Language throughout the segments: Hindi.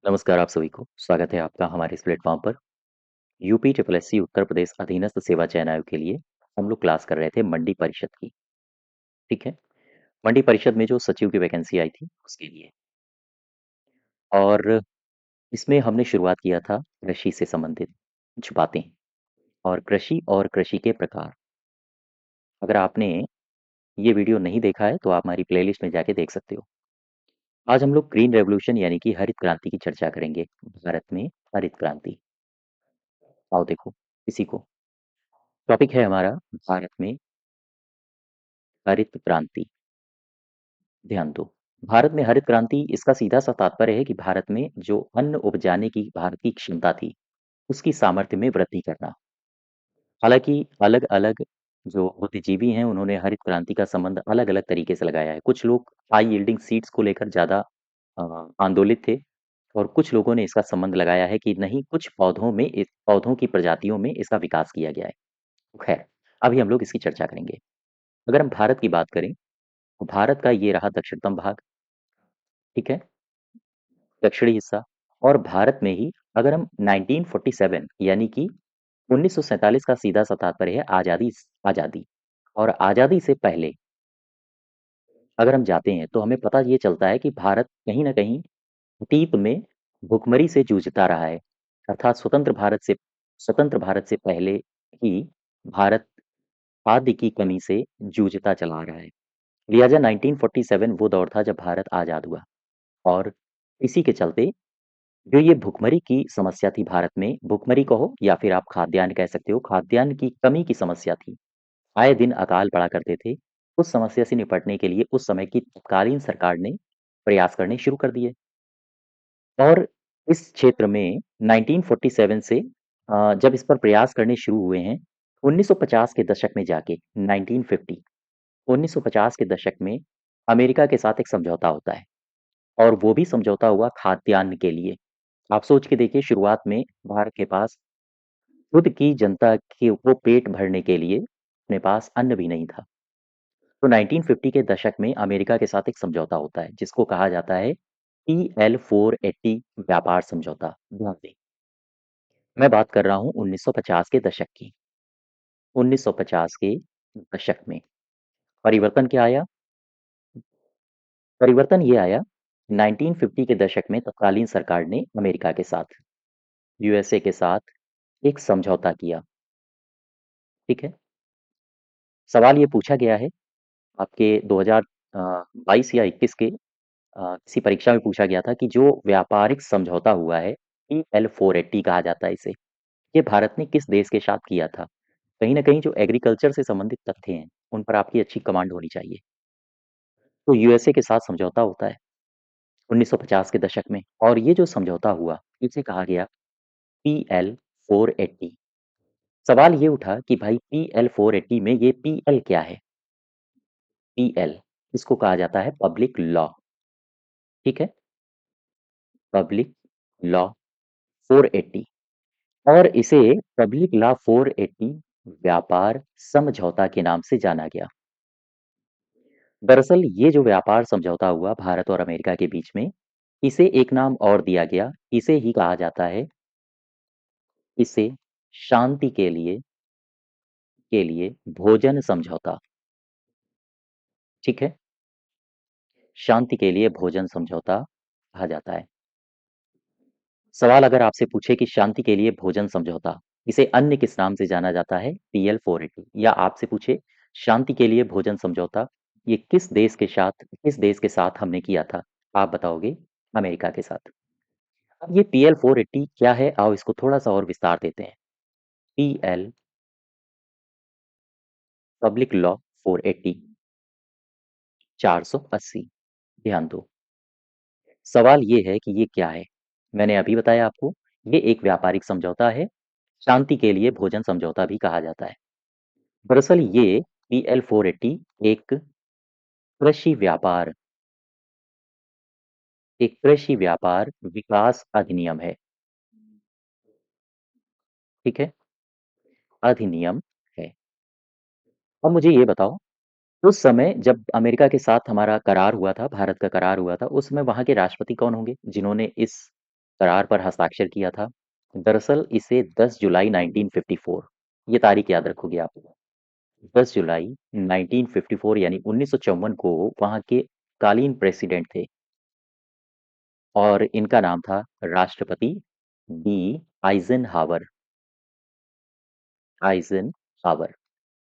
नमस्कार आप सभी को स्वागत है आपका हमारे इस प्लेटफॉर्म पर। UP triple SC Uttar Pradesh अधीनस्थ सेवा चयन आयोग के लिए हम लोग क्लास कर रहे थे मंडी परिषद की। ठीक है। मंडी परिषद में जो सचिव की वैकेंसी आई थी उसके लिए। और इसमें हमने शुरुआत किया था कृषि से संबंधित कुछ बातें और कृषि के प्रकार। अगर आपने ये वीडियो नहीं देखा है तो आप हमारी प्लेलिस्ट में जाके देख सकते हो। आज हम लोग ग्रीन रेवोल्यूशन यानी कि हरित क्रांति की चर्चा करेंगे। भारत में हरित क्रांति। आओ देखो इसी को। टॉपिक है हमारा भारत में हरित क्रांति। ध्यान दो। भारत में हरित क्रांति इसका सीधा सा तात्पर्य है कि भारत में जो अन्न उपजाने की भारत की क्षमता थी उसकी सामर्थ्य में वृद्धि करना। हालांकि अलग अलग जो बुद्धिजीवी हैं उन्होंने हरित क्रांति का संबंध अलग अलग तरीके से लगाया है। कुछ लोग हाई यील्डिंग सीड्स को लेकर ज्यादा आंदोलित थे और कुछ लोगों ने इसका संबंध लगाया है कि नहीं, कुछ पौधों में इस पौधों की प्रजातियों में इसका विकास किया गया है। खैर, अभी हम लोग इसकी चर्चा करेंगे। अगर हम भारत की बात करें तो भारत का ये रहा दक्षिणतम भाग। ठीक है। दक्षिणी हिस्सा। और भारत में ही अगर हम 1947 यानी कि 1947 का सीधा सा तात्पर्य है आजादी। आजादी और आजादी से पहले अगर हम जाते हैं तो हमें पता ये चलता है कि भारत कहीं ना कहीं अतीत में भुखमरी से जूझता रहा है। अर्थात स्वतंत्र भारत से पहले ही भारत खाद्य की कमी से जूझता चला आ रहा है। लिहाजा 1947 वो दौर था जब भारत आजाद हुआ। और इसी के चलते जो ये भुखमरी की समस्या थी भारत में, भुखमरी कहो या फिर आप खाद्यान्न कह सकते हो, खाद्यान्न की कमी की समस्या थी। आए दिन अकाल पड़ा करते थे। उस समस्या से निपटने के लिए उस समय की तत्कालीन सरकार ने प्रयास करने शुरू कर दिए। और इस क्षेत्र में 1947 से जब इस पर प्रयास करने शुरू हुए हैं, 1950 के दशक में जाके 1950 1950 के दशक में अमेरिका के साथ एक समझौता होता है। और वो भी समझौता हुआ खाद्यान्न के लिए। आप सोच के देखिए, शुरुआत में भारत के पास खुद की जनता के वो पेट भरने के लिए अपने पास अन्न भी नहीं था। तो 1950 के दशक में अमेरिका के साथ एक समझौता होता है जिसको कहा जाता है PL 480 व्यापार समझौता। ध्यान दें, मैं बात कर रहा हूँ 1950 के दशक की। 1950 के दशक में परिवर्तन क्या आया? परिवर्तन ये आया, 1950 के दशक में तत्कालीन सरकार ने अमेरिका के साथ, यूएसए के साथ एक समझौता किया। ठीक है। सवाल ये पूछा गया है आपके 2022 या 21 के किसी परीक्षा में पूछा गया था कि जो व्यापारिक समझौता हुआ है, PL 480 कहा जाता है इसे, ये भारत ने किस देश के साथ किया था? कहीं ना कहीं जो एग्रीकल्चर से संबंधित तथ्य हैं उन पर आपकी अच्छी कमांड होनी चाहिए। तो यूएसए के साथ समझौता होता है 1950 के दशक में, और ये जो समझौता हुआ इसे कहा गया PL 480। सवाल ये उठा कि भाई PL 480 में ये PL क्या है? PL इसको कहा जाता है पब्लिक लॉ। ठीक है। Public law 480। और इसे पब्लिक लॉ 480 व्यापार समझौता के नाम से जाना गया। दरअसल ये जो व्यापार समझौता हुआ भारत और अमेरिका के बीच में, इसे एक नाम और दिया गया। इसे ही कहा जाता है, इसे शांति के लिए भोजन समझौता। ठीक है। शांति के लिए भोजन समझौता कहा जाता है। सवाल अगर आपसे पूछे कि शांति के लिए भोजन समझौता, इसे अन्य किस नाम से जाना जाता है? PL 480। या आपसे पूछे शांति के लिए भोजन समझौता ये किस देश के साथ हमने किया था? आप बताओगे अमेरिका के साथ। अब ये PL 480 क्या है, आओ इसको थोड़ा सा और विस्तार देते हैं। PL public law 480 480। ध्यान दो। सवाल ये है कि ये क्या है? मैंने अभी बताया आपको, ये एक व्यापारिक समझौता है। शांति के लिए भोजन समझौता भी कहा जाता है। दरअसल ये PL 480 एक कृषि व्यापार एक कृषि व्यापार विकास अधिनियम है। ठीक है। अधिनियम है। अब मुझे ये बताओ, उस समय जब अमेरिका के साथ हमारा करार हुआ था, भारत का करार हुआ था, उस समय वहां के राष्ट्रपति कौन होंगे जिन्होंने इस करार पर हस्ताक्षर किया था? दरअसल इसे 10 जुलाई 1954, ये तारीख याद रखोगे आप। 10 जुलाई 1954 यानी 1954 को वहाँ के तत्कालीन प्रेसिडेंट थे और इनका नाम था राष्ट्रपति डी आइज़नहावर। आइज़नहावर।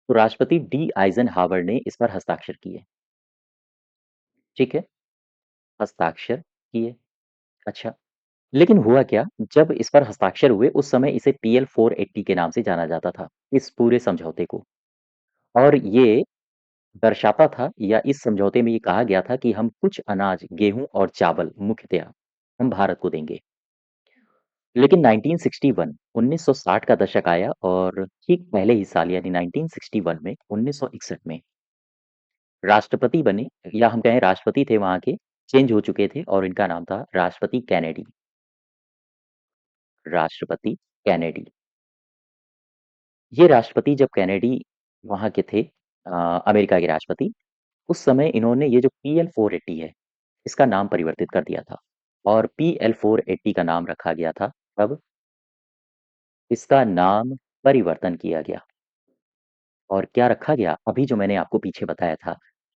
तो राष्ट्रपति डी आइज़नहावर ने इस पर हस्ताक्षर किए। ठीक है? हस्ताक्षर किए। अच्छा, लेकिन हुआ क्या, जब इस पर हस्ताक्षर हुए उस समय इसे पीएल 480 के नाम से जाना जाता था, इस पूरे समझौते को। और ये दर्शाता था या इस समझौते में ये कहा गया था कि हम कुछ अनाज, गेहूँ और चावल मुख्यतया हम भारत को देंगे। लेकिन 1961 1960 का दशक आया और ठीक पहले ही साल यानी 1961 में 1961 में राष्ट्रपति बने या हम कहें राष्ट्रपति थे वहाँ के, चेंज हो चुके थे और इनका नाम था राष्ट्रपति केनेडी। राष्ट्रपति केनेडी। ये राष्ट्रपति जब केनेडी वहाँ के थे अमेरिका के राष्ट्रपति, उस समय इन्होंने ये जो पीएल 480 है, इसका नाम परिवर्तित कर दिया था और पीएल 480 का नाम रखा गया था तब इसका नाम परिवर्तन किया गया। और क्या रखा गया? अभी जो मैंने आपको पीछे बताया था,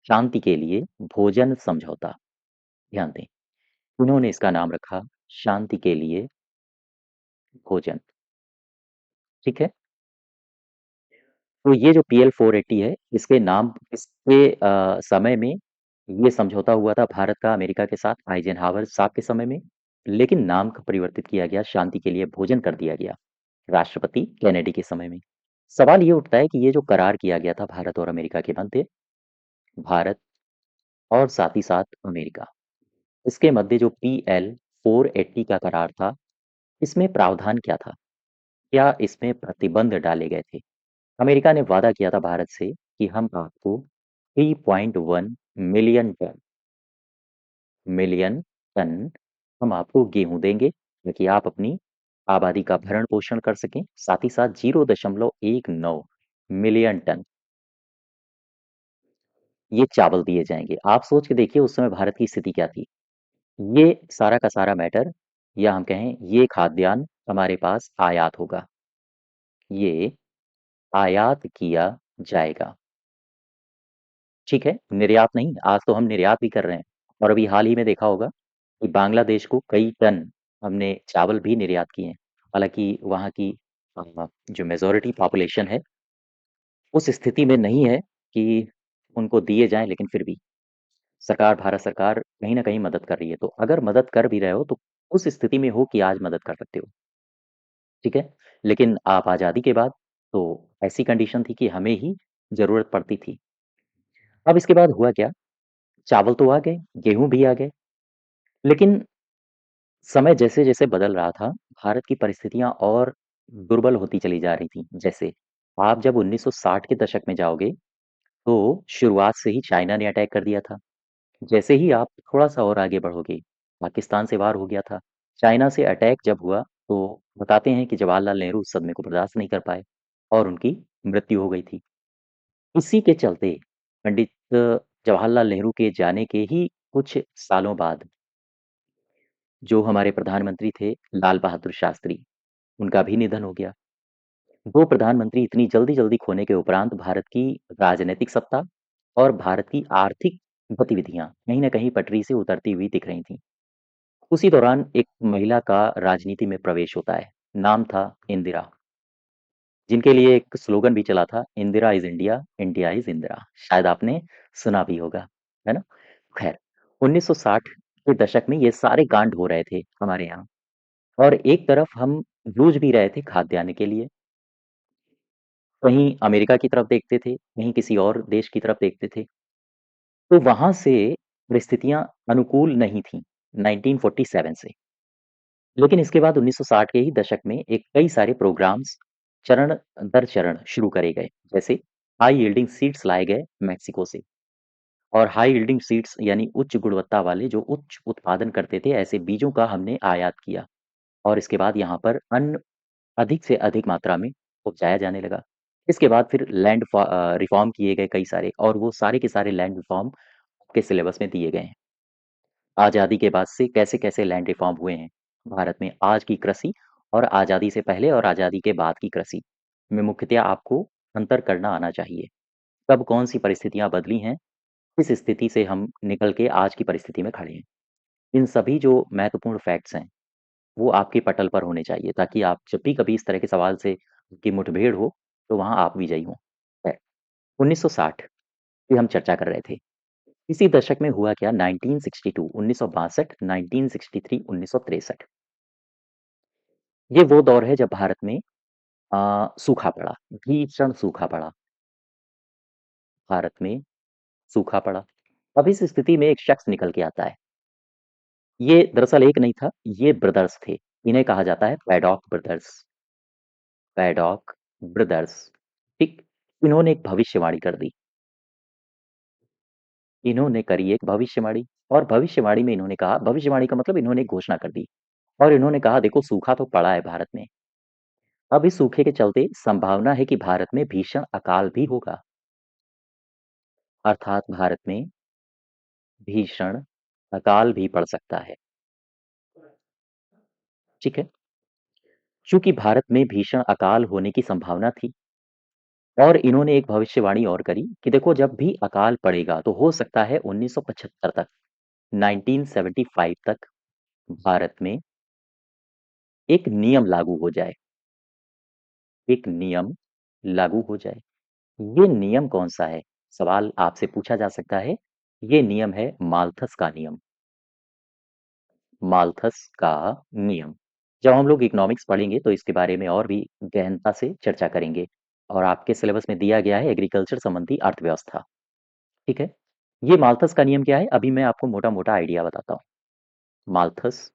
शांति के लिए भोजन समझौता। ध्यान दें, उन्होंने इसका नाम रखा शांति के लिए भोजन। ठीक है? तो ये जो पीएल 480 है, इसके समय में ये समझौता हुआ था भारत का अमेरिका के साथ आइज़नहावर साहब के समय में, लेकिन नाम को परिवर्तित किया गया, शांति के लिए भोजन कर दिया गया, राष्ट्रपति केनेडी के समय में। सवाल ये उठता है कि ये जो करार किया गया था भारत और अमेरिका के मध्य, भारत और साथ ही साथ अमेरिका, इसके मध्य जो पीएल 480 का करार था, इसमें प्रावधान क्या था? क्या इसमें प्रतिबंध डाले गए थे? अमेरिका ने वादा किया था भारत से कि हम आपको 3.1 मिलियन टन मिलियन टन हम आपको गेहूं देंगे ताकि आप अपनी आबादी का भरण पोषण कर सकें। साथ ही साथ 0.19 मिलियन टन ये चावल दिए जाएंगे। आप सोच के देखिए उस समय भारत की स्थिति क्या थी। ये सारा का सारा मैटर या हम कहें ये खाद्यान्न हमारे पास आयात होगा। ये आयात किया जाएगा। ठीक है, निर्यात नहीं, आज तो हम निर्यात भी कर रहे हैं और अभी हाल ही में देखा होगा कि बांग्लादेश को कई टन हमने चावल भी निर्यात किए हैं। हालाँकि वहाँ की जो मेजॉरिटी पॉपुलेशन है, उस स्थिति में नहीं है कि उनको दिए जाएँ, लेकिन फिर भी भारत सरकार कहीं न कहीं मदद कर रही है। तो अगर मदद कर भी रहे हो, तो उस स्थिति में हो कि आज मदद कर सकते हो, ठीक है? लेकिन आप आज़ादी के बाद तो ऐसी कंडीशन थी कि हमें ही ज़रूरत पड़ती थी। अब इसके बाद हुआ क्या? चावल तो आ गए, गेहूँ भी आ गए, लेकिन समय जैसे-जैसे बदल रहा था, भारत की परिस्थितियाँ और दुर्बल होती चली जा रही थी। जैसे आप जब 1960 के दशक में जाओगे, तो शुरुआत से ही चाइना ने अटैक कर दिया था। जैसे ही आप थोड़ा-सा और आगे बढ़ोगे, पाकिस्तान से वार हो गया था। चाइना से अटैक जब हुआ, तो बताते हैं कि जवाहरलाल नेहरू उस सदमे को बर्दाश्त नहीं कर पाए और उनकी मृत्यु हो गई थी। इसी के चलते पंडित जवाहरलाल नेहरू के जाने के ही कुछ सालों बाद जो हमारे प्रधानमंत्री थे लाल बहादुर शास्त्री, उनका भी निधन हो गया। 2 प्रधानमंत्री इतनी जल्दी-जल्दी खोने के उपरांत भारत की राजनैतिक सत्ता और भारत की आर्थिक गतिविधियाँ कहीं न कहीं पटरी से उतरती हुई दिख रही थीं। उसी दौरान एक महिला का राजनीति में प्रवेश होता है, नाम था इंदिरा, जिनके लिए एक स्लोगन भी चला था, Indira is India, India is Indira. शायद आपने सुना भी होगा, है ना? खैर, 1960 के दशक में ये सारे कांड हो रहे थे हमारे यहाँ। और एक तरफ हम जूझ भी रहे थे खाद्यान्न के लिए, कहीं अमेरिका की तरफ देखते थे, कहीं किसी और देश की तरफ देखते थे। तो वहाँ से परिस्थितियाँ अनुकूल नहीं थीं, 1947 से। लेकिन इसके बाद 1960 के ही दशक में एक कई सारे प्रोग्राम्स चरण दर चरण शुरू करे गए। जैसे हाई यील्डिंग सीड्स लाए गए मेक्सिको से और हाई यील्डिंग सीड्स यानी उच्च गुणवत्ता वाले जो उच्च उत्पादन करते थे, ऐसे बीजों का हमने आयात किया और इसके बाद यहाँ पर अन्न अधिक से अधिक मात्रा में उपजाया जाने लगा। इसके बाद फिर रिफ़ॉर्म किए गए कई सारे और वो सारे के सारे लैंड रिफ़ॉर्म के सिलेबस में दिए गए हैं। आज़ादी के बाद से कैसे-कैसे लैंड रिफ़ॉर्म हुए हैं भारत में आज की कृषि और आज़ादी से पहले और आज़ादी के बाद की कृषि में मुख्यतया आपको अंतर करना आना चाहिए। कब कौन-सी परिस्थितियाँ बदली हैं, किस स्थिति से हम निकल के आज की परिस्थिति में खड़े हैं। इन सभी जो महत्वपूर्ण फैक्ट्स हैं, वो आपके पटल पर होने चाहिए ताकि आप जब भी कभी इस तरह के सवाल से की मुठभेड़ हो, तो वहाँ आप विजयी हों। है, 1960 की हम चर्चा कर रहे थे। इसी दशक में हुआ क्या 1962 1962, 1963, 1963 ये वो दौर है जब भारत में सूखा पड़ा, भीषण सूखा पड़ा, भारत में सूखा पड़ा। अब इस स्थिति में एक शख्स निकल के आता है। ये दरअसल एक नहीं था, ये ब्रदर्स थे। इन्हें कहा जाता है पैडॉक ब्रदर्स, पैडॉक ब्रदर्स, ठीक? इन्होंने एक भविष्यवाणी कर दी। इन्होंने करी एक भविष्यवाणी और भविष्यवाणी में इन्होंने कहा भविष्यवाणी का मतलब इन्होंने एक घोषणा कर दी और इन्होंने कहा देखो सूखा तो पड़ा है भारत में। अब इस सूखे के चलते संभावना है कि भारत में भीषण अकाल भी होगा। अर्थात भारत में भीषण अकाल भी पड़ सकता है। ठीक है? चूंकि भारत में भीषण अकाल होने की संभावना थी और इन्होंने एक भविष्यवाणी और करी कि देखो जब भी अकाल पड़ेगा तो हो सकता है 1975 तक 1975 तक भारत में एक नियम लागू हो जाए। एक नियम लागू हो जाए। ये नियम कौन-सा है? सवाल आपसे पूछा जा सकता है। ये नियम है माल्थस का नियम। माल्थस का नियम। जब हम लोग इकोनॉमिक्स पढ़ेंगे तो इसके बारे में और भी गहनता से चर्चा करेंगे और आपके सिलेबस में दिया गया है एग्रीकल्चर संबंधी अर्थव्यवस्था। ठीक है? ये माल्थस का नियम क्या है? अभी मैं आपको मोटा-मोटा आइडिया बताता हूँ। Malthus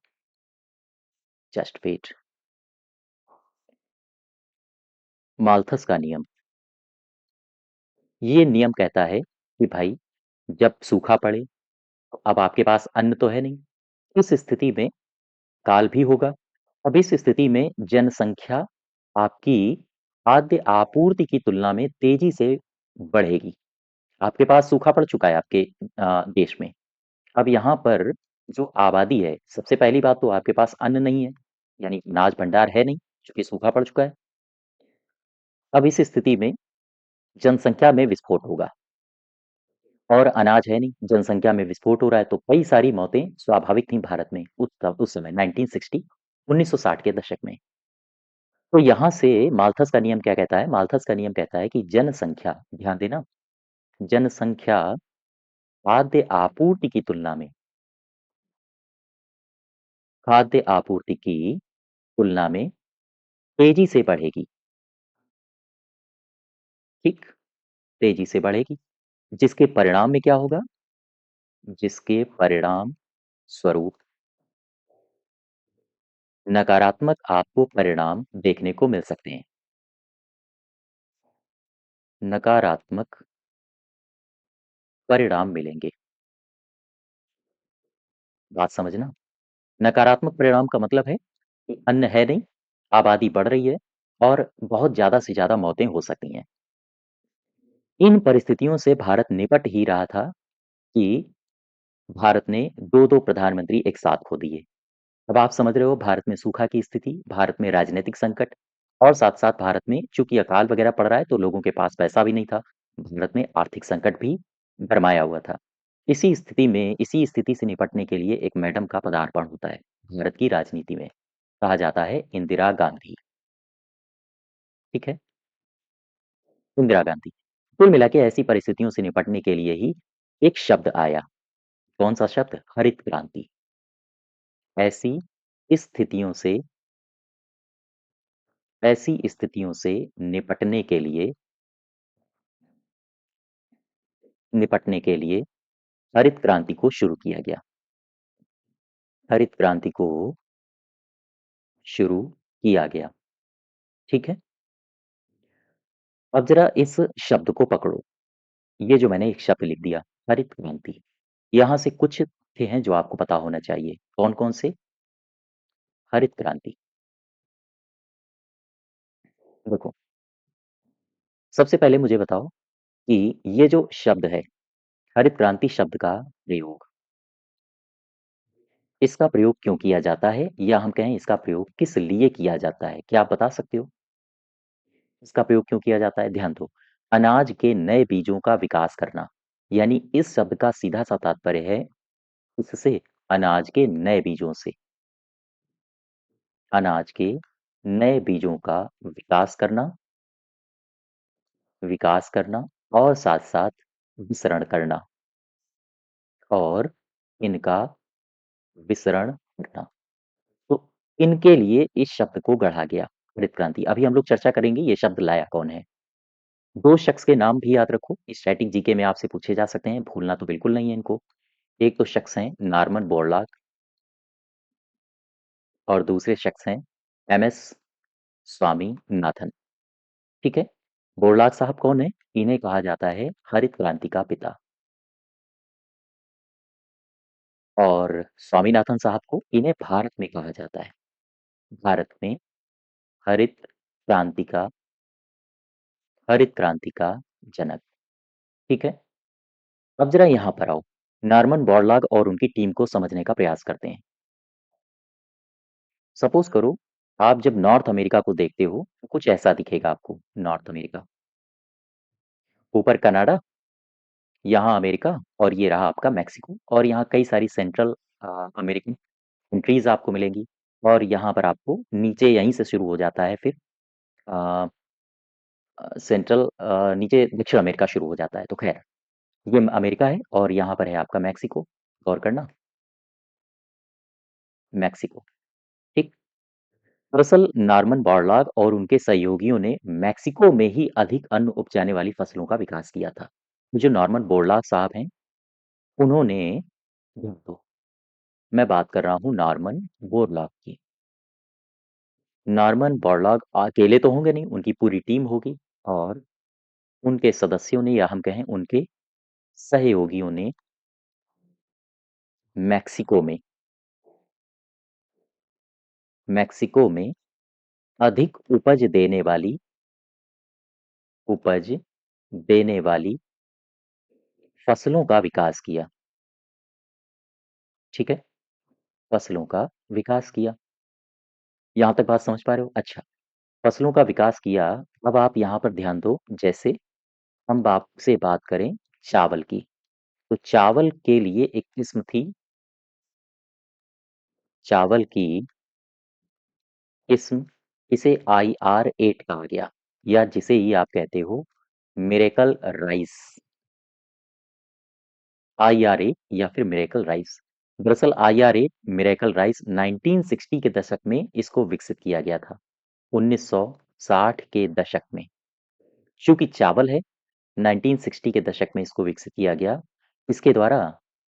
just wait. माल्थस का नियम। ये नियम कहता है कि भाई जब सूखा पड़े, तो अब आपके पास अन्न तो है नहीं। इस स्थिति में काल भी होगा। अब इस स्थिति में जनसंख्या आपकी खाद्य आपूर्ति की तुलना में तेजी से बढ़ेगी। आपके पास सूखा पड़ चुका है आपके देश में। अब यहाँ पर जो आबादी है, सबसे पहली बात तो आपके पास अन्न नहीं है, यानी अनाज भंडार है नहीं, चूँकि सूखा पड़ चुका है। अब इस स्थिति में जनसंख्या में विस्फोट होगा और अनाज है नहीं, जनसंख्या में विस्फोट हो रहा है, तो कई सारी मौतें स्वाभाविक थी भारत में उस समय 1960 1960 के दशक में। तो यहाँ से माल्थस का नियम क्या कहता है? माल्थस का नियम कहता है कि जनसंख्या ध्यान देना, जनसंख्या खाद्य आपूर्ति की तुलना में खाद्य आपूर्ति की तुलना में तेजी से बढ़ेगी, ठीक? तेजी से बढ़ेगी, जिसके परिणाम में क्या होगा? जिसके परिणाम स्वरूप नकारात्मक आपको परिणाम देखने को मिल सकते हैं। नकारात्मक परिणाम मिलेंगे, बात समझना। नकारात्मक परिणाम का मतलब है कि अन्न है नहीं, आबादी बढ़ रही है और बहुत ज़्यादा से ज़्यादा मौतें हो सकती हैं। इन परिस्थितियों से भारत निपट ही रहा था कि भारत ने 2-2 प्रधानमंत्री एक साथ खो दिए। अब आप समझ रहे हो भारत में सूखा की स्थिति, भारत में राजनीतिक संकट और साथ-साथ भारत में चूँकि अकाल वगैरह पड़ रहा है तो लोगों के पास पैसा भी नहीं था। भारत में आर्थिक संकट भी गरमाया हुआ था। इसी स्थिति से निपटने के लिए एक मैडम का पदार्पण होता है, भारत की राजनीति में। कहा जाता है इंदिरा गांधी, ठीक है? इंदिरा गांधी। कुल मिला के ऐसी परिस्थितियों से निपटने के लिए ही एक शब्द आया। कौन-सा शब्द? हरित क्रांति। ऐसी स्थितियों से ऐसी स्थितियों से निपटने के लिए निपटने के लिए हरित क्रांति को शुरू किया गया। हरित क्रांति को शुरू किया गया, ठीक है? अब ज़रा इस शब्द को पकड़ो। ये जो मैंने एक शब्द लिख दिया, हरित क्रांति। यहाँ से कुछ तथ्य हैं जो आपको पता होना चाहिए। कौन-कौन से? हरित क्रांति। देखो, सबसे पहले मुझे बताओ कि ये जो शब्द है, हरित क्रांति शब्द का प्रयोग इसका प्रयोग क्यों किया जाता है या हम कहें इसका प्रयोग किस लिए किया जाता है? क्या आप बता सकते हो? इसका प्रयोग क्यों किया जाता है? ध्यान दो। अनाज के नए बीजों का विकास करना, यानी इस शब्द का सीधा-सा तात्पर्य है इससे अनाज के नए बीजों से, अनाज के नए बीजों का विकास करना, और साथ-साथ विसरण करना और इनका विसरण करना। तो इनके लिए इस शब्द को गढ़ा गया, हरित क्रांति। अभी हम लोग चर्चा करेंगे ये शब्द लाया कौन है। 2 शख्स के नाम भी याद रखो, स्टैटिक जीके में आपसे पूछे जा सकते हैं, भूलना तो बिल्कुल नहीं है इनको। एक तो शख्स हैं नॉर्मन बोरलॉग और दूसरे शख्स हैं एमएस स्वामीनाथन, ठीक है? बोरलॉग साहब कौन है? इन्हें कहा जाता है हरित क्रांति का पिता और स्वामीनाथन साहब को इन्हें भारत में कहा जाता है, भारत में हरित क्रांति का हरित क्रांति का जनक, ठीक है? अब जरा यहाँ पर आओ, नॉर्मन बोरलॉग और उनकी टीम को समझने का प्रयास करते हैं। सपोज करो आप जब नॉर्थ अमेरिका को देखते हो तो कुछ ऐसा दिखेगा आपको। नॉर्थ अमेरिका, ऊपर कनाडा, यहाँ अमेरिका और ये रहा आपका मैक्सिको और यहाँ कई सारी सेंट्रल अमेरिकन कंट्रीज आपको मिलेंगी और यहाँ पर आपको नीचे यहीं से शुरू हो जाता है फिर सेंट्रल नीचे दक्षिण अमेरिका शुरू हो जाता है। तो खैर ये अमेरिका है और यहाँ पर है आपका मैक्सिको। गौर करना, मैक्सिको, ठीक। दरअसल नॉर्मन बोरलॉग और उनके सहयोगियों ने मैक्सिको में ही अधिक अन्न उपजाने वाली फसलों का विकास किया था। जो नॉर्मन बोरलॉग साहब हैं उन्होंने, तो मैं बात कर रहा हूँ नॉर्मन बोरलॉग की। नॉर्मन बोरलॉग अकेले तो होंगे नहीं, उनकी पूरी टीम होगी और उनके सदस्यों ने या हम कहें उनके सहयोगियों ने मैक्सिको में मैक्सिको में अधिक उपज देने वाली फसलों का विकास किया, ठीक है? फसलों का विकास किया। यहाँ तक बात समझ पा रहे हो? अच्छा, फसलों का विकास किया। अब आप यहाँ पर ध्यान दो, जैसे हम आपसे बात करें चावल की, तो चावल के लिए एक किस्म थी, चावल की किस्म, इसे IR8 कहा गया या जिसे ही आप कहते हो मिरेकल राइस, IRA या फिर मिरेकल राइस। दरअसल IRA मिरेकल राइस 1960 के दशक में इसको विकसित किया गया था, 1960 के दशक में। चूंकि चावल है, 1960 के दशक में इसको विकसित किया गया। इसके द्वारा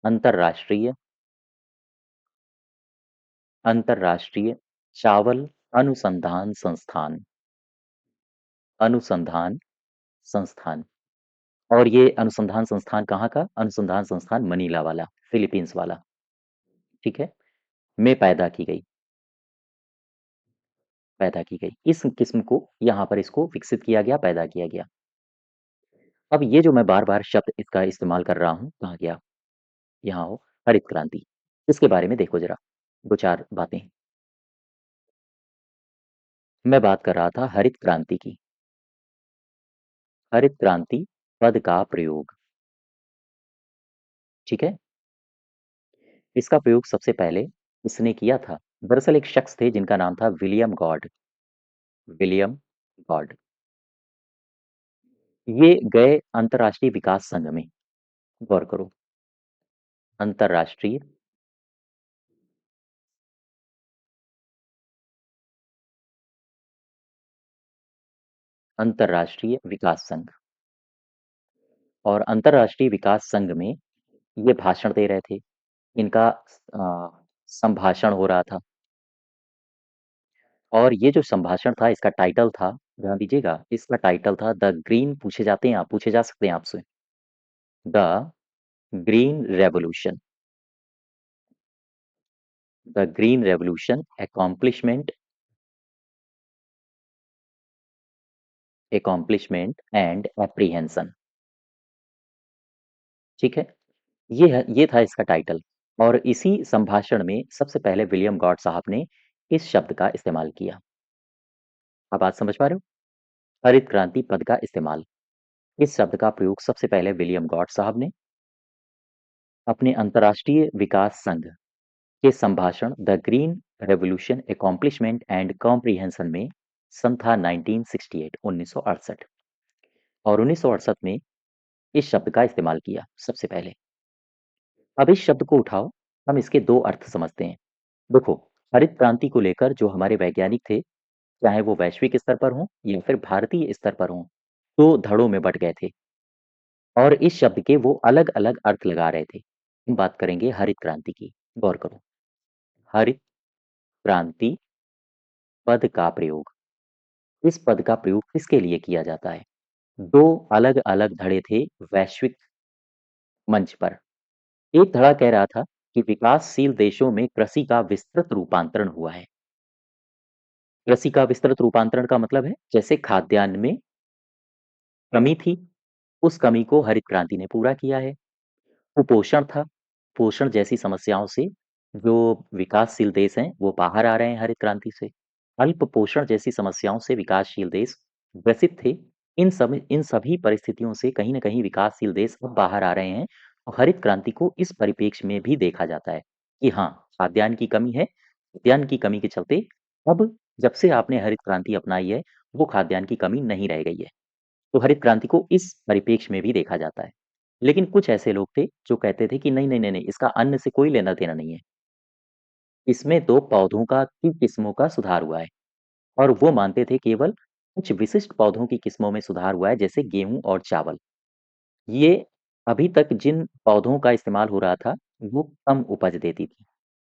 अंतरराष्ट्रीय अंतरराष्ट्रीय चावल अनुसंधान संस्थान अनुसंधान संस्थान और ये अनुसंधान संस्थान कहाँ का? अनुसंधान संस्थान मनीला वाला, फिलीपींस वाला, ठीक है? में पैदा की गई इस किस्म को, यहाँ पर इसको विकसित किया गया, पैदा किया गया। अब ये जो मैं बार बार शब्द इसका इस्तेमाल कर रहा हूँ, कहाँ गया? यहाँ हो, हरित क्रांति। इसके बारे में देखो जरा, दो चार बातें। मैं बात कर रहा था हरित क्रांति की। हरित क्रांति पद का प्रयोग, ठीक है? इसका प्रयोग सबसे पहले इसने किया था, दरअसल एक शख्स थे जिनका नाम था विलियम गॉड। ये गए अंतर्राष्ट्रीय विकास संघ में। गौर करो, अंतर्राष्ट्रीय अंतर्राष्ट्रीय विकास संघ और अंतर्राष्ट्रीय विकास संघ में ये भाषण दे रहे थे। इनका संभाषण हो रहा था और ये जो संभाषण था इसका टाइटल था, ध्यान दीजिएगा, इसका टाइटल था द ग्रीन, पूछे जा सकते हैं आपसे, the green revolution, the green revolution accomplishment and apprehension, ठीक है? ये था इसका टाइटल। और इसी संभाषण में सबसे पहले विलियम गॉड साहब ने इस शब्द का इस्तेमाल किया। आप बात समझ पा रहे हो? हरित क्रांति पद का इस्तेमाल। इस शब्द का प्रयोग सबसे पहले विलियम गॉड साहब ने अपने अंतर्राष्ट्रीय विकास संघ के संभाषण the green revolution accomplishment and comprehension में सन था 1968 1968 और 1968 में इस शब्द का इस्तेमाल किया सबसे पहले। अब इस शब्द को उठाओ, हम इसके दो अर्थ समझते हैं। देखो, हरित क्रांति को लेकर जो हमारे वैज्ञानिक थे, चाहे वो वैश्विक स्तर पर हों या फिर भारतीय स्तर पर हों, तो धड़ों में बट गए थे और इस शब्द के वो अलग-अलग अर्थ लगा रहे थे। हम बात करेंगे हरित क्रांति की। गौर करो, हरित क्रांति पद का प्रयोग। इस पद का प्रयोग किसके लिए किया जाता है? दो अलग-अलग धड़े थे वैश्विक मंच पर। एक धड़ा कह रहा था कि विकासशील देशों में कृषि का विस्तृत रूपांतरण हुआ है। कृषि का विस्तृत रूपांतरण का मतलब है जैसे खाद्यान्न में कमी थी, उस कमी को हरित क्रांति ने पूरा किया है। कुपोषण था, पोषण जैसी समस्याओं से जो विकासशील देश हैं, वो बाहर आ रहे हैं हरित क्रांति से। अल्प पोषण जैसी समस्याओं से विकासशील देश ग्रसित थे। इन सभी परिस्थितियों से कहीं न कहीं विकासशील देश अब बाहर आ रहे हैं और हरित क्रांति को इस परिप्रेक्ष्य में भी देखा जाता है कि हाँ, खाद्यान्न की कमी है। खाद्यान्न की कमी के चलते अब जब से आपने हरित क्रांति अपनाई है, वो खाद्यान्न की कमी नहीं रह गई है। तो हरित क्रांति को इस परिप्रेक्ष्य में भी देखा जाता है। लेकिन कुछ ऐसे लोग थे जो कहते थे कि नहीं, नहीं, नहीं, नहीं, इसका अन्न से कोई लेना-देना नहीं है। इसमें तो पौधों का की किस्मों का सुधार हुआ है और वो मानते थे केवल कुछ विशिष्ट पौधों की किस्मों में सुधार हुआ है जैसे गेहूँ और चावल। ये अभी तक जिन पौधों का इस्तेमाल हो रहा था, वो कम उपज देती थी।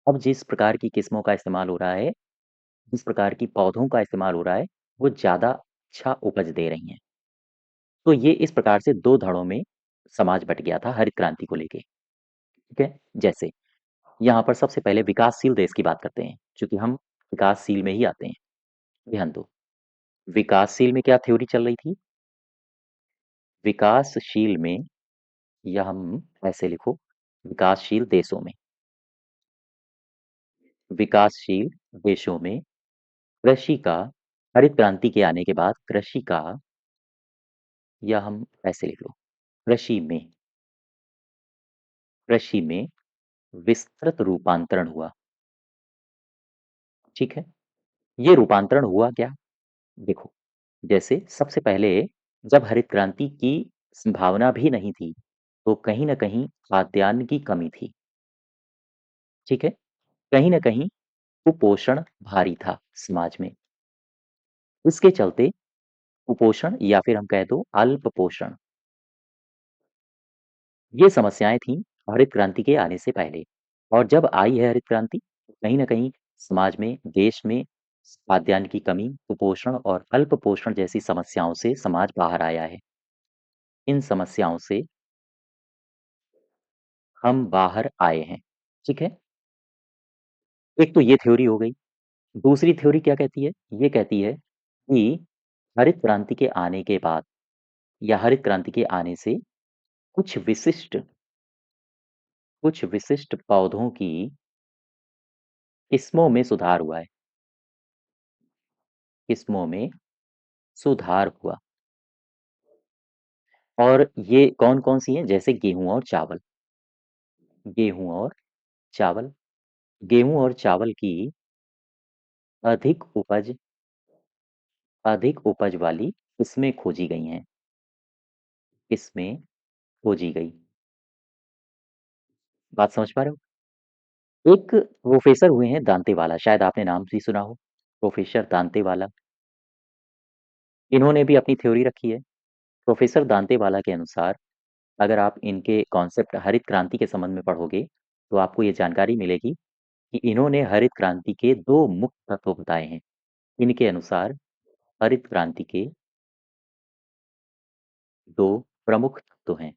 अब जिस प्रकार की किस्मों का इस्तेमाल हो रहा है, जिस प्रकार की पौधों का इस्तेमाल हो रहा है, वो ज़्यादा अच्छा उपज दे रही हैं। तो ये इस प्रकार से 2 धड़ों में समाज बँट गया था हरित क्रांति को लेके, ठीक है? जैसे यहाँ पर सबसे पहले विकासशील देश की बात करते हैं, चूँकि हम विकासशील में ही आते हैं। ध्यान दो, विकासशील में क्या थ्योरी चल रही थी? विकासशील में या हम ऐसे लिखो, विकासशील देशों में। विकासशील देशों में कृषि का हरित क्रांति के आने के बाद कृषि का या हम ऐसे लिख लो, कृषि में कृषि में विस्तृत रूपांतरण हुआ, ठीक है? ये रूपांतरण हुआ क्या? देखो, जैसे सबसे पहले जब हरित क्रांति की संभावना भी नहीं थी, तो कहीं न कहीं खाद्यान्न की कमी थी, ठीक है? कहीं न कहीं कुपोषण भारी था समाज में। इसके चलते कुपोषण या फिर हम कह दो अल्प पोषण, ये समस्याएँ थीं हरित क्रांति के आने से पहले। और जब आई है हरित क्रांति, तो कहीं न कहीं समाज में, देश में खाद्यान्न की कमी, कुपोषण और अल्प पोषण जैसी समस्याओं से समाज बाहर आया है। इन समस्याओं से हम बाहर आए हैं, ठीक है? एक तो ये थ्योरी हो गई। दूसरी थ्योरी क्या कहती है? ये कहती है कि हरित क्रांति के आने के बाद या हरित क्रांति के आने से कुछ विशिष्ट कुछ विशिष्ट पौधों की किस्मों में सुधार हुआ है। किस्मों में सुधार हुआ और ये कौन-कौन सी हैं? जैसे गेहूँ और चावल। गेहूँ और चावल। गेहूँ और चावल की अधिक उपज अधिक उपज वाली किस्में खोजी गई हैं। किस्में खोजी गई। बात समझ पा रहे हो? एक प्रोफ़ेसर हुए हैं दांतेवाला, शायद आपने नाम भी सुना हो, प्रोफ़ेसर दांतेवाला। इन्होंने भी अपनी थ्योरी रखी है। प्रोफ़ेसर दांतेवाला के अनुसार अगर आप इनके कॉन्सेप्ट हरित क्रांति के संबंध में पढ़ोगे, तो आपको ये जानकारी मिलेगी कि इन्होंने हरित क्रांति के 2 मुख्य तत्व बताए हैं। इनके अनुसार हरित क्रांति के 2 प्रमुख तत्व हैं।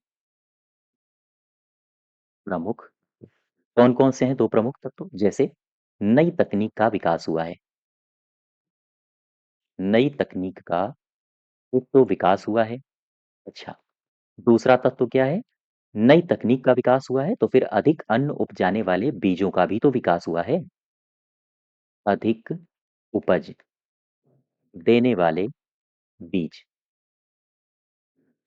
प्रमुख कौन-कौन से हैं 2 प्रमुख तत्व? जैसे नई तकनीक का विकास हुआ है। नई तकनीक का एक तो विकास हुआ है। अच्छा, दूसरा तत्व क्या है? नई तकनीक का विकास हुआ है तो फिर अधिक अन्न उपजाने वाले बीजों का भी तो विकास हुआ है। अधिक उपज देने वाले बीज।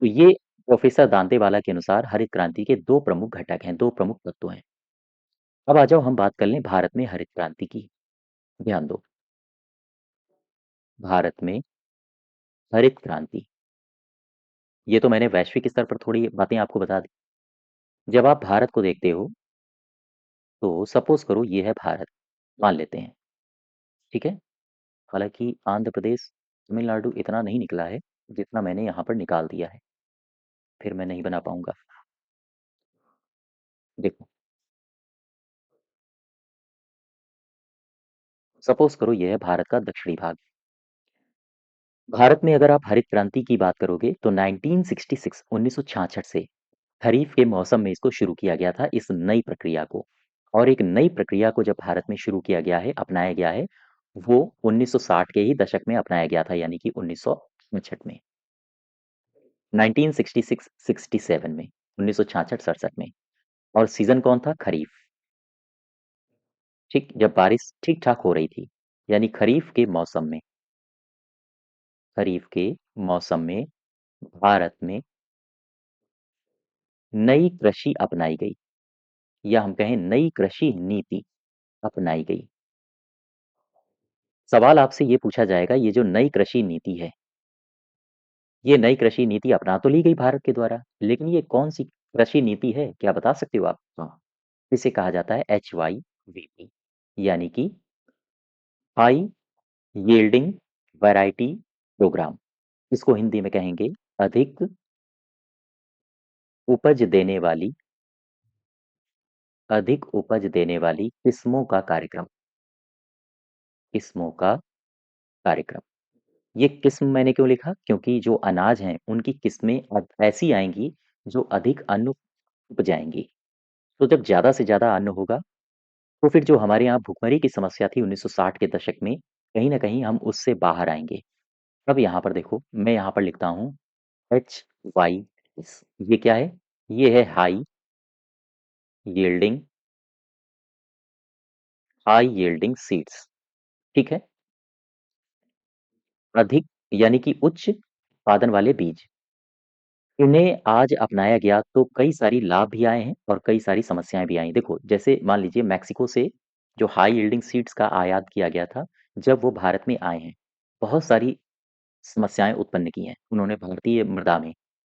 तो ये प्रोफेसर दांतेवाला के अनुसार हरित क्रांति के 2 प्रमुख घटक हैं, 2 प्रमुख तत्व हैं। अब आ जाओ हम बात कर लें भारत में हरित क्रांति की। ध्यान दो, भारत में हरित क्रांति, ये तो मैंने वैश्विक स्तर पर थोड़ी बातें आपको बता दी। जब आप भारत को देखते हो, तो सपोज़ करो ये है भारत, मान लेते हैं, ठीक है? हालाँकि आंध्र प्रदेश, तमिलनाडु इतना नहीं निकला है, जितना मैंने यहाँ पर निकाल दिया है, फिर मैं नहीं बना पाऊँगा। देखो, सपोज़ करो ये है भारत का दक्षिणी भाग। भारत में अगर आप हरित क्रांति की बात करोगे तो 1966 1966 से खरीफ के मौसम में इसको शुरू किया गया था इस नई प्रक्रिया को। और एक नई प्रक्रिया को जब भारत में शुरू किया गया है, अपनाया गया है, वो 1960 के ही दशक में अपनाया गया था, यानी कि 1966 में, 1966-67 में, 1966-67 में। और सीजन कौन था? खरीफ। ठीक, जब बारिश ठीक ठाक हो रही थी, यानी खरीफ के मौसम में भारत में नई कृषि अपनाई गई, या हम कहें नई कृषि नीति अपनाई गई। सवाल आपसे ये पूछा जाएगा, ये जो नई कृषि नीति है, ये नई कृषि नीति अपना तो ली गई भारत के द्वारा, लेकिन ये कौन सी कृषि नीति है, क्या बता सकते हो आप? हाँ, इसे कहा जाता है HYVP, यानी कि हाई यील्डिंग वैरायटी प्रोग्राम। इसको हिंदी में कहेंगे अधिक उपज देने वाली, अधिक उपज देने वाली किस्मों का कार्यक्रम, किस्मों का कार्यक्रम। ये किस्म मैंने क्यों लिखा? क्योंकि जो अनाज हैं, उनकी किस्में अब ऐसी आएँगी जो अधिक अन्न उपजाएँगी। तो जब ज़्यादा से ज़्यादा अन्न होगा, तो फिर जो हमारे यहाँ भुखमरी की समस्या थी 1960 के दशक में, कहीं न कहीं हम उससे बाहर आएँगे। अब यहाँ पर देखो, मैं यहाँ पर लिखता हूँ HYS, ये क्या है? ये है यील्डिंग हाई यील्डिंग सीड्स, ठीक है? अधिक, यानी कि उच्च उत्पादन वाले बीज। इन्हें आज अपनाया गया तो कई सारी लाभ भी आए हैं और कई सारी समस्याएँ भी आई। देखो, जैसे मान लीजिए मैक्सिको से जो हाई यील्डिंग सीड्स का आयात किया गया था, जब वो भारत में आए हैं, बहुत सारी समस्याएँ उत्पन्न की हैं उन्होंने भारतीय मृदा में,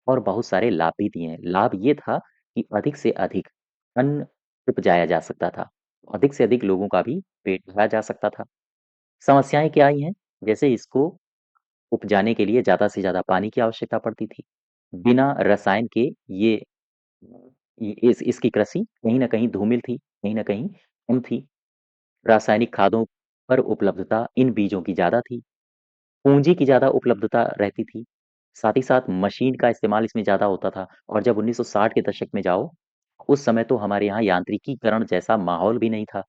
और बहुत सारे लाभ भी दिए हैं। लाभ ये था कि अधिक से अधिक अन्न उपजाया जा सकता था, अधिक से अधिक लोगों का भी पेट भरा जा सकता था। समस्याएँ क्या आई हैं? जैसे इसको उपजाने के लिए ज़्यादा से ज़्यादा पानी की आवश्यकता पड़ती थी। बिना रसायन के ये इस इसकी कृषि कहीं न कहीं धूमिल थी, कहीं न कहीं कम थी। रासायनिक खादों पर उपलब्धता इन बीजों की ज़्यादा थी, पूँजी की ज़्यादा उपलब्धता रहती थी, साथ ही साथ मशीन का इस्तेमाल इसमें ज़्यादा होता था। और जब 1960 के दशक में जाओ, उस समय तो हमारे यहाँ यांत्रिकीकरण जैसा माहौल भी नहीं था।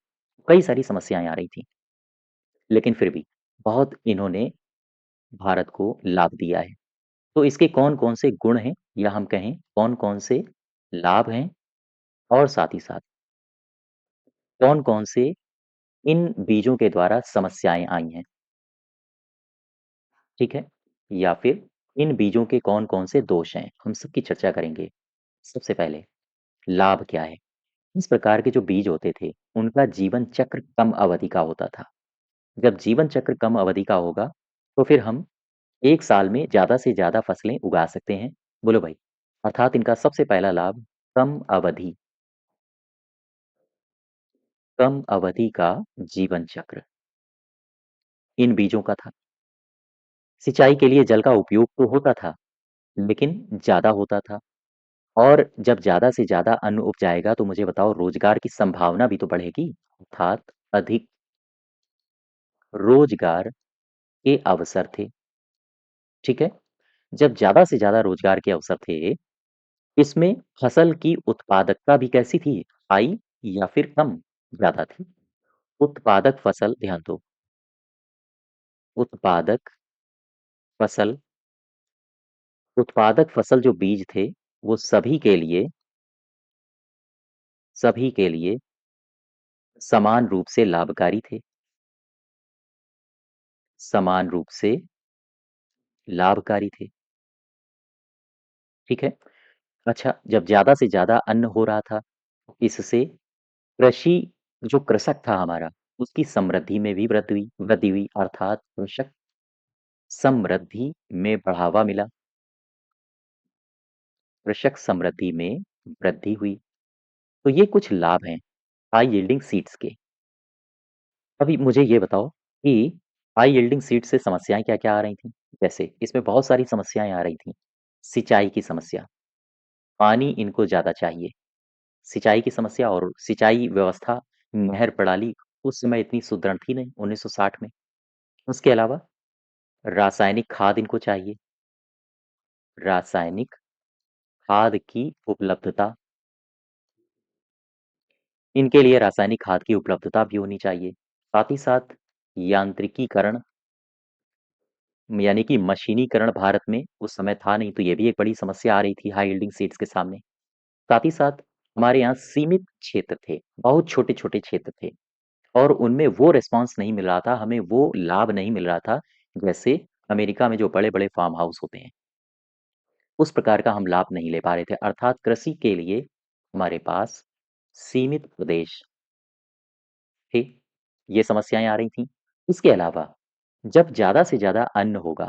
कई सारी समस्याएँ आ रही थीं, लेकिन फिर भी बहुत इन्होंने भारत को लाभ दिया है। तो इसके कौन-कौन से गुण हैं, या हम कहें कौन-कौन से लाभ हैं, और साथ ही साथ कौन-कौन से इन बीजों के द्वारा समस्याएँ आई हैं, ठीक है? या फिर इन बीजों के कौन-कौन से दोष हैं, हम सबकी चर्चा करेंगे। सबसे पहले लाभ क्या है? इस प्रकार के जो बीज होते थे, उनका जीवन चक्र कम अवधि का होता था। जब जीवन चक्र कम अवधि का होगा, तो फिर हम 1 साल में ज़्यादा से ज़्यादा फसलें उगा सकते हैं। बोलो भाई, अर्थात इनका सबसे पहला लाभ कम अवधि, कम अवधि का जीवन चक्र इन बीजों का था। सिंचाई के लिए जल का उपयोग तो होता था, लेकिन ज़्यादा होता था। और जब ज़्यादा से ज़्यादा अन्न उपजाएगा तो मुझे बताओ रोज़गार की संभावना भी तो बढ़ेगी, अर्थात अधिक रोज़गार के अवसर थे, ठीक है? जब ज़्यादा से ज़्यादा रोज़गार के अवसर थे, इसमें फसल की उत्पादकता भी कैसी थी? हाई या फिर कम? ज़्यादा थी। उत्पादक फसल, ध्यान दो, उत्पादक फसल, उत्पादक फसल जो बीज थे, वो सभी के लिए सभी के लिए समान रूप से लाभकारी थे। समान रूप से लाभकारी थे, ठीक है? अच्छा, जब ज़्यादा से ज़्यादा अन्न हो रहा था, इससे कृषि जो कृषक था हमारा, उसकी समृद्धि में भी वृद्धि हुई अर्थात कृषक समृद्धि में बढ़ावा मिला, कृषक समृद्धि में वृद्धि हुई। तो ये कुछ लाभ हैं हाई यील्डिंग सीड्स के। अभी मुझे ये बताओ कि हाई यील्डिंग सीड्स से समस्याएँ क्या-क्या आ रही थीं? जैसे इसमें बहुत सारी समस्याएँ आ रही थीं। सिंचाई की समस्या, पानी इनको ज़्यादा चाहिए। सिंचाई की समस्या और सिंचाई व्यवस्था, नहर प्रणाली उस समय इतनी सुदृढ़ थी नहीं 1960 में। उसके अलावा रासायनिक खाद इनको चाहिए, रासायनिक खाद की उपलब्धता, इनके लिए रासायनिक खाद की उपलब्धता भी होनी चाहिए। साथ ही साथ यांत्रिकीकरण यानी कि मशीनीकरण भारत में उस समय था नहीं, तो ये भी एक बड़ी समस्या आ रही थी हाई यील्डिंग सीड्स के सामने। साथ ही साथ हमारे यहाँ सीमित क्षेत्र थे, बहुत छोटे-छोटे क्षेत्र थे और उनमें वो रिस्पॉन्स नहीं मिल रहा था, हमें वो लाभ नहीं मिल रहा था, जैसे अमेरिका में जो बड़े-बड़े फार्म हाउस होते हैं, उस प्रकार का हम लाभ नहीं ले पा रहे थे। अर्थात कृषि के लिए हमारे पास सीमित प्रदेश थे, ये समस्याएँ आ रही थीं। इसके अलावा जब ज़्यादा से ज़्यादा अन्न होगा,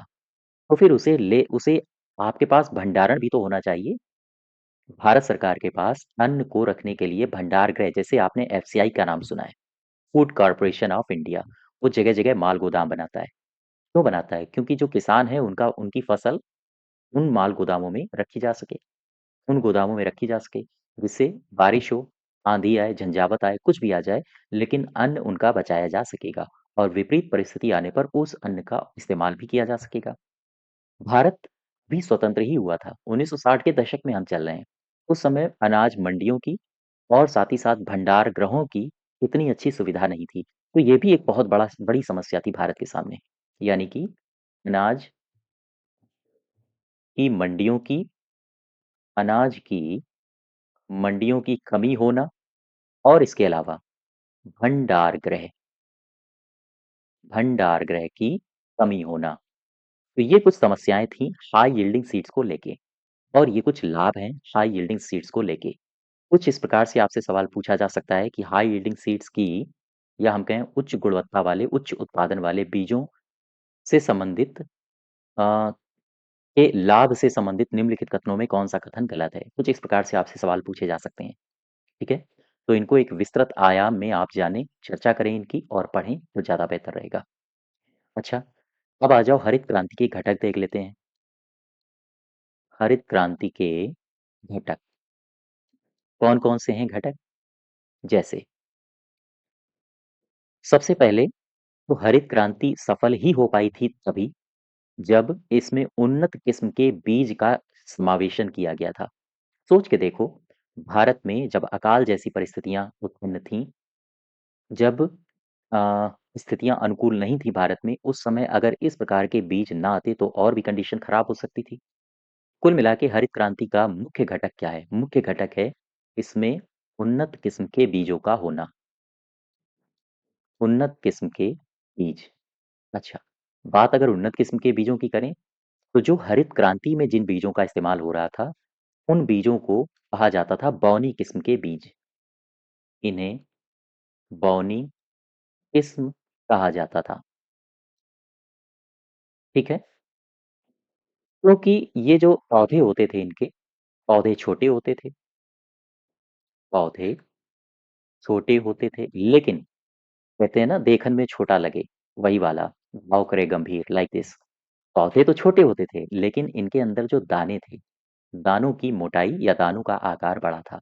तो फिर उसे आपके पास भंडारण भी तो होना चाहिए। भारत सरकार के पास अन्न को रखने के लिए भंडार गृह जैसे आपने एफसीआई का नाम सुना है, फूड कॉर्पोरेशन ऑफ इंडिया, वो जगह-जगह माल गोदाम बनाता है। क्यों बनाता है? क्योंकि जो किसान हैं उनकी फसल उन माल गोदामों में रखी जा सके, उन गोदामों में रखी जा सके, जिससे बारिश हो, आँधी आए, झंझावात आए, कुछ भी आ जाए, लेकिन अन्न उनका बचाया जा सकेगा और विपरीत परिस्थिति आने पर उस अन्न का इस्तेमाल भी किया जा सकेगा। भारत भी स्वतंत्र ही हुआ था। 1960 के दशक में हम चल रहे हैं। उस समय अनाज मंडियों की और साथ ही साथ भंडार गृहों की इतनी अच्छी सुविधा नहीं थी। तो ये भी एक बहुत बड़ी समस्या थी भारत के सामने। यानी कि अनाज की मंडियों की अनाज की मंडियों की कमी होना और इसके अलावा भंडार गृह भंडार गृह की कमी होना। तो ये कुछ समस्याएँ थीं हाई यील्डिंग सीड्स को लेके और ये कुछ लाभ हैं हाई यील्डिंग सीड्स को लेके। कुछ इस प्रकार से आपसे सवाल पूछा जा सकता है कि हाई यील्डिंग सीड्स की या हम कहें उच्च गुणवत्ता वाले, उच्च उत्पादन वाले बीजों से संबंधित के लाभ से संबंधित निम्नलिखित कथनों में कौन-सा कथन गलत है? कुछ इस प्रकार से आपसे सवाल पूछे जा सकते हैं, ठीक है? तो इनको एक विस्तृत आयाम में आप जानें, चर्चा करें इनकी और पढ़ें तो ज़्यादा बेहतर रहेगा। अच्छा, अब आ जाओ हरित क्रांति के घटक देख लेते हैं। हरित क्रांति के घटक, कौन-कौन से हैं घटक? जैसे सबसे पहले तो हरित क्रांति सफल ही हो पाई थी तभी, जब इसमें उन्नत किस्म के बीज का समावेशन किया गया था। सोच के देखो, भारत में जब अकाल जैसी परिस्थितियाँ उत्पन्न थीं, जब स्थितियाँ अनुकूल नहीं थी भारत में, उस समय अगर इस प्रकार के बीज ना आते तो और भी कंडीशन खराब हो सकती थी। कुल मिला के हरित क्रांति का मुख्य घटक क्या है? मुख्य घटक है इसमें उन्नत किस्म के बीजों का होना, उन्नत किस्म के बीज। अच्छा, बात अगर उन्नत किस्म के बीजों की करें, तो जो हरित क्रांति में जिन बीजों का इस्तेमाल हो रहा था, उन बीजों को कहा जाता था बौनी किस्म के बीज। इन्हें बौनी किस्म कहा जाता था, ठीक है? क्योंकि ये जो पौधे होते थे इनके, पौधे छोटे होते थे, पौधे छोटे होते थे, लेकिन कहते हैं ना देखन में छोटा लगे, वही वाला, भाव करे गंभीर लाइक दिस। पौधे तो छोटे होते थे, लेकिन इनके अंदर जो दाने थे, दानों की मोटाई या दानों का आकार बड़ा था,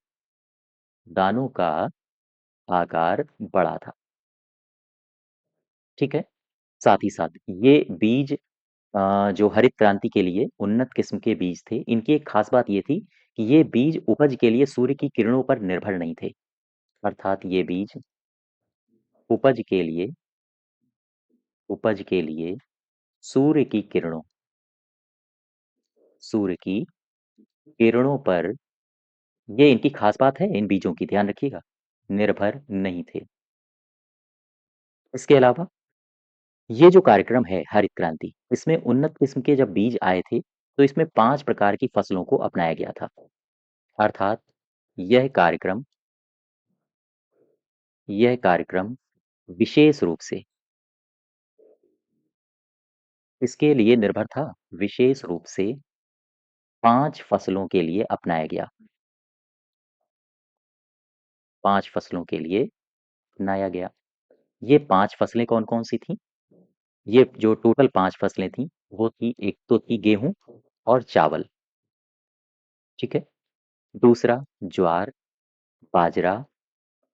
दानों का आकार बड़ा था, ठीक है? साथ ही साथ ये बीज जो हरित क्रांति के लिए उन्नत किस्म के बीज थे, इनकी एक खास बात ये थी कि ये बीज उपज के लिए सूर्य की किरणों पर निर्भर नहीं थे। अर्थात ये बीज उपज के लिए उपज के लिए सूर्य की किरणों सूर्य की किरणों पर ये इनकी खास बात है इन बीजों की, ध्यान रखिएगा, निर्भर नहीं थे। इसके अलावा ये जो कार्यक्रम है हरित क्रांति, इसमें उन्नत किस्म के जब बीज आए थे, तो इसमें 5 प्रकार की फसलों को अपनाया गया था। अर्थात यह कार्यक्रम यह कार्यक्रम विशेष रूप से इसके लिए निर्भर था, विशेष रूप से 5 फसलों के लिए अपनाया गया। 5 फसलों के लिए अपनाया गया। ये 5 फसलें कौन-कौन सी थीं? ये जो टोटल 5 फसलें थीं, वो थी, एक तो थी गेहूँ और चावल, ठीक है? दूसरा ज्वार, बाजरा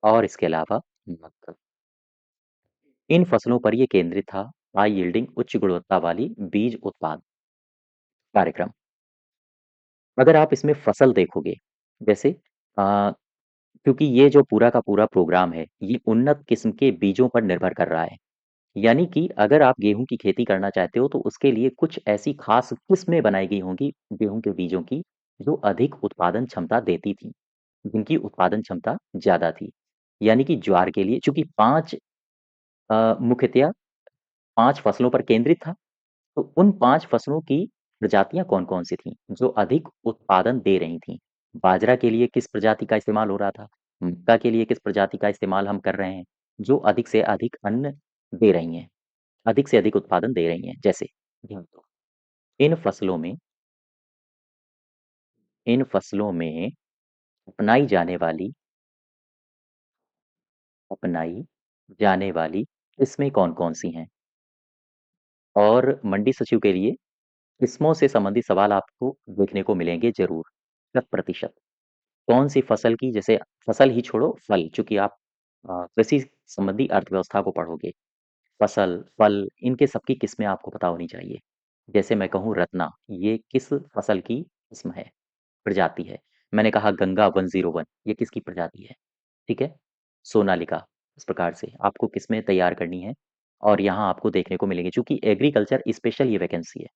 और इसके अलावा मक्का। इन फसलों पर ये केंद्रित था हाई यील्डिंग उच्च गुणवत्ता वाली बीज उत्पाद कार्यक्रम। अगर आप इसमें फसल देखोगे, जैसे क्योंकि ये जो पूरा का पूरा प्रोग्राम है, ये उन्नत किस्म के बीजों पर निर्भर कर रहा है। यानी कि अगर आप गेहूँ की खेती करना चाहते हो, तो उसके लिए कुछ ऐसी खास किस्में बनाई गई होंगी गेहूँ के बीजों की, जो अधिक उत्पादन क्षमता देती थी, जिनकी उत्पादन क्षमता ज़्यादा थी। यानी कि ज्वार के लिए चूँकि 5 मुख्यतया 5 फसलों पर केंद्रित था, तो उन 5 फसलों की प्रजातियाँ कौन-कौन सी थीं, जो अधिक उत्पादन दे रही थीं? बाजरा के लिए किस प्रजाति का इस्तेमाल हो रहा था? मक्का के लिए किस प्रजाति का इस्तेमाल हम कर रहे हैं, जो अधिक से अधिक अन्न दे रही हैं, अधिक से अधिक उत्पादन दे रही हैं? जैसे ध्यान दो, इन फसलों में इन फसलों में अपनाई जाने वाली अपनाई जाने वाली किस्में कौन-कौन सी हैं? और मंडी सचिव के लिए किस्मों से संबंधित सवाल आपको देखने को मिलेंगे ज़रूर, शत प्रतिशत। कौन-सी फसल की, जैसे फसल ही छोड़ो, फल, चूँकि आप कृषि संबंधी अर्थव्यवस्था को पढ़ोगे। फसल, फल, इनके सबकी किस्में आपको पता होनी चाहिए। जैसे मैं कहूँ रत्ना, ये किस फसल की किस्म है, प्रजाति है? मैंने कहा गंगा 101, ये किसकी प्रजाति है? ठीक है? सोनालिका, इस प्रकार से आपको किस्में तैयार करनी है और यहाँ आपको देखने को मिलेंगे, चूँकि एग्रीकल्चर स्पेशल ये वैकेंसी है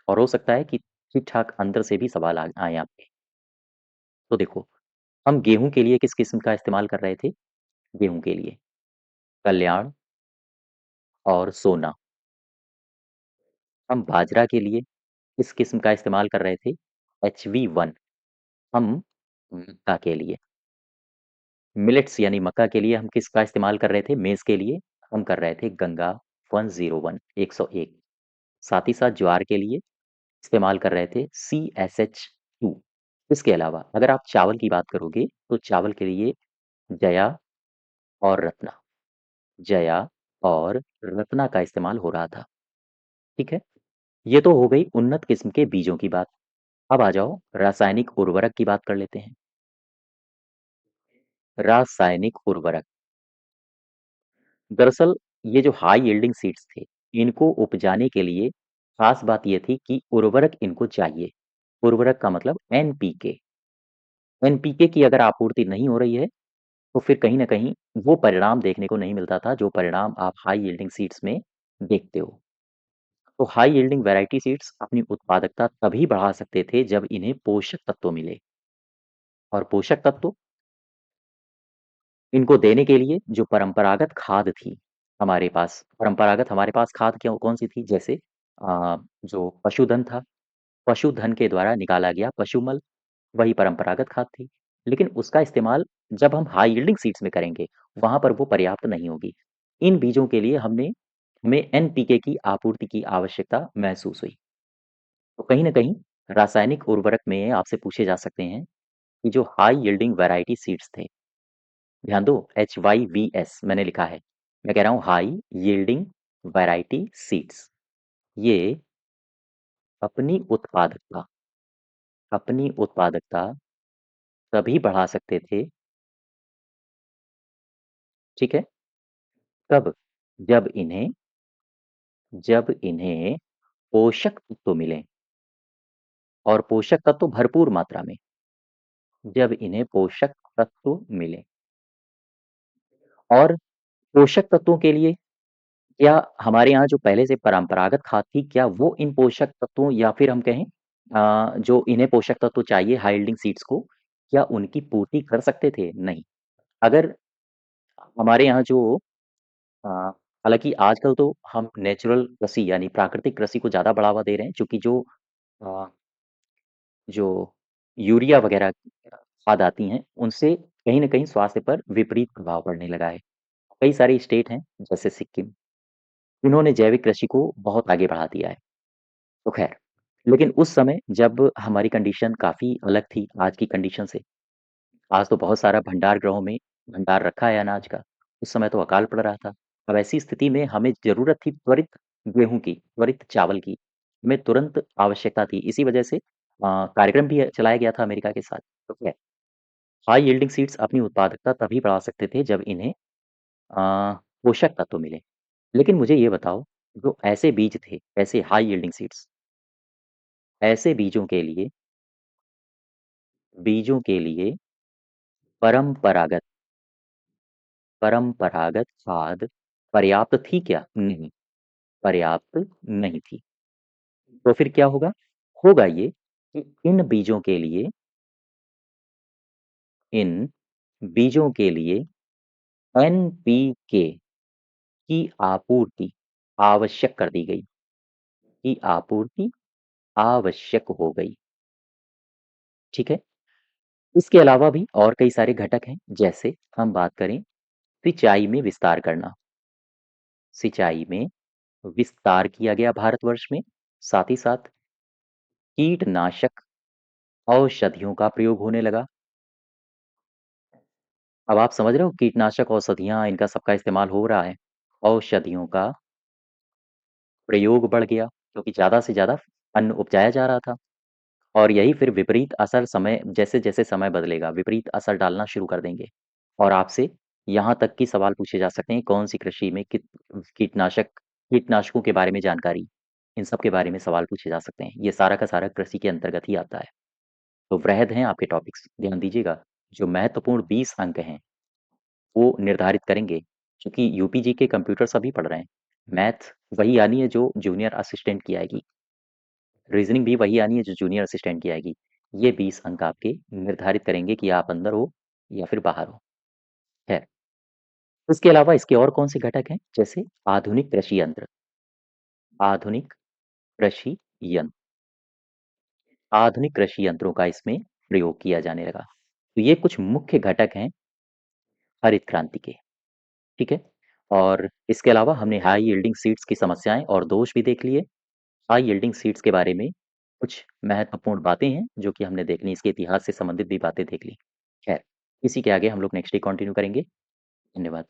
और हो सकता है कि ठीक-ठाक अंदर से भी सवाल आ आएँ आपके। तो देखो, हम गेहूँ के लिए किस किस्म का इस्तेमाल कर रहे थे? गेहूँ के लिए कल्याण और सोना। हम बाजरा के लिए किस किस्म का इस्तेमाल कर रहे थे? HV1। हम मक्का के लिए मिलेट्स यानी मक्का के लिए हम किसका इस्तेमाल कर रहे थे? मेज़ के लिए हम कर रहे थे गंगा 101, 101। साथ ही साथ ज्वार के लिए इस्तेमाल कर रहे थे CSH2। इसके अलावा अगर आप चावल की बात करोगे, तो चावल के लिए जया और रत्ना, जया और रत्ना का इस्तेमाल हो रहा था, ठीक है? ये तो हो गई उन्नत किस्म के बीजों की बात। अब आ जाओ रासायनिक उर्वरक की बात कर लेते हैं। रासायनिक उर्वरक, दरअसल ये जो हाई यील्डिंग सीड्स थे, इनको उपजाने के लिए खास बात ये थी कि उर्वरक इनको चाहिए। उर्वरक का मतलब एनपीके। एनपीके की अगर आपूर्ति नहीं हो रही है, तो फिर कहीं न कहीं वो परिणाम देखने को नहीं मिलता था, जो परिणाम आप हाई यील्डिंग सीड्स में देखते हो। तो हाई यील्डिंग वैरायटी सीड्स अपनी उत्पादकता तभी बढ़ा सकते थे, जब इन्हें पोषक तत्व मिले और पोषक तत्व इनको देने के लिए जो परंपरागत खाद थी हमारे पास खाद क्यों कौन-सी थी? जैसे जो पशुधन था, पशुधन के द्वारा निकाला गया पशुमल, वही परंपरागत खाद थी। लेकिन उसका इस्तेमाल जब हम हाई यील्डिंग सीड्स में करेंगे, वहाँ पर वो पर्याप्त नहीं होगी। इन बीजों के लिए हमें एनपीके की आपूर्ति की आवश्यकता महसूस हुई। तो कहीं न कहीं रासायनिक उर्वरक में आपसे पूछे जा सकते हैं कि जो हाई यील्डिंग वैरायटी सीड्स थे, ध्यान दो, HYVS मैंने लिखा है। मैं कह रहा हूँ हाई यील्डिंग वैरायटी सीड्स। ये अपनी उत्पादकता अपनी उत्पादकता तभी बढ़ा सकते थे, ठीक है? कब? जब इन्हें जब इन्हें पोषक तत्व मिलें और पोषक तत्व भरपूर मात्रा में, जब इन्हें पोषक तत्व मिलें और पोषक तत्वों के लिए क्या हमारे यहाँ जो पहले से परंपरागत खाद थी, क्या वो इन पोषक तत्वों या फिर हम कहें जो इन्हें पोषक तत्व चाहिए हाई यील्डिंग सीड्स को, क्या उनकी पूर्ति कर सकते थे? नहीं। अगर हमारे यहाँ जो अ, हालाँकि आजकल तो हम नेचुरल कृषि यानी प्राकृतिक कृषि को ज़्यादा बढ़ावा दे रहे हैं, चूँकि अ, जो यूरिया वगैरह खाद आती हैं, उनसे कहीं न कहीं स्वास्थ्य पर विपरीत प्रभाव पड़ने लगा है। कई सारे स्टेट हैं, जैसे सिक्किम, इन्होंने जैविक कृषि को बहुत आगे बढ़ा दिया है। तो ख़ैर, लेकिन उस समय जब हमारी कंडीशन काफ़ी अलग थी आज की कंडीशन से, आज तो बहुत सारा भंडार गृहों में भंडार रखा है अनाज का, उस समय तो अकाल पड़ रहा था। अब ऐसी स्थिति में हमें ज़रूरत थी त्वरित गेहूँ की, त्वरित चावल की, हमें तुरंत आवश्यकता थी। इसी वजह से कार्यक्रम भी चलाया गया था अमेरिका के साथ। तो क्या हाई यील्डिंग सीड्स अपनी उत्पादकता तभी बढ़ा सकते थे जब इन्हें पोषक तत्व मिले। लेकिन मुझे ये बताओ, जो ऐसे बीज थे, ऐसे हाई यील्डिंग सीड्स, ऐसे बीजों के लिए परंपरागत परंपरागत खाद पर्याप्त थी क्या? नहीं, पर्याप्त नहीं थी। तो फिर क्या होगा? होगा ये कि इन बीजों के लिए एनपीके की आपूर्ति आवश्यक कर दी गई, की आपूर्ति आवश्यक हो गई। ठीक है? इसके अलावा भी और कई सारे घटक हैं, जैसे हम बात करें सिंचाई में विस्तार करना। सिंचाई में विस्तार किया गया भारतवर्ष में, साथ ही साथ कीटनाशक औषधियों का प्रयोग होने लगा। अब आप समझ रहे हो कीटनाशक औषधियाँ इनका सबका इस्तेमाल हो रहा है। औषधियों का प्रयोग बढ़ गया क्योंकि ज़्यादा से ज़्यादा अन्न उपजाया जा रहा था और यही फिर विपरीत असर समय जैसे-जैसे समय बदलेगा, विपरीत असर डालना शुरू कर देंगे। और आपसे यहाँ तक कि सवाल पूछे जा सकते हैं, कौन-सी कृषि में कीटनाशक कीटनाशकों के बारे में जानकारी, इन सब के बारे में सवाल पूछे जा सकते हैं। ये सारा का सारा कृषि के अंतर्गत ही आता है। तो वृहद हैं आपके टॉपिक्स, ध्यान दीजिएगा। जो महत्वपूर्ण 20 अंक हैं, वो निर्धारित करेंगे, क्योंकि यूपीजी के कंप्यूटर सभी पढ़ रहे हैं। मैथ वही आनी है जो जूनियर असिस्टेंट की आएगी, रीज़निंग भी वही आनी है जो जूनियर असिस्टेंट की आएगी। ये 20 अंक आपके निर्धारित करेंगे कि आप अंदर हो या फिर बाहर हो। खैर, इसके अलावा इसके और कौन-से घटक हैं? जैसे आधुनिक कृषि यंत्र, आधुनिक कृषि यंत्र, आधुनिक कृषि यंत्रों का इसमें प्रयोग किया जाने लगा। तो ये कुछ मुख्य घटक हैं हरित क्रांति के, ठीक है? और इसके अलावा हमने हाई यील्डिंग सीड्स की समस्याएँ और दोष भी देख लिए। हाई यील्डिंग सीड्स के बारे में कुछ महत्वपूर्ण बातें हैं, जो कि हमने देख ली, इसके इतिहास से संबंधित भी बातें देख ली। खैर, इसी के आगे हम लोग नेक्स्ट डे कंटिन्यू करेंगे। धन्यवाद।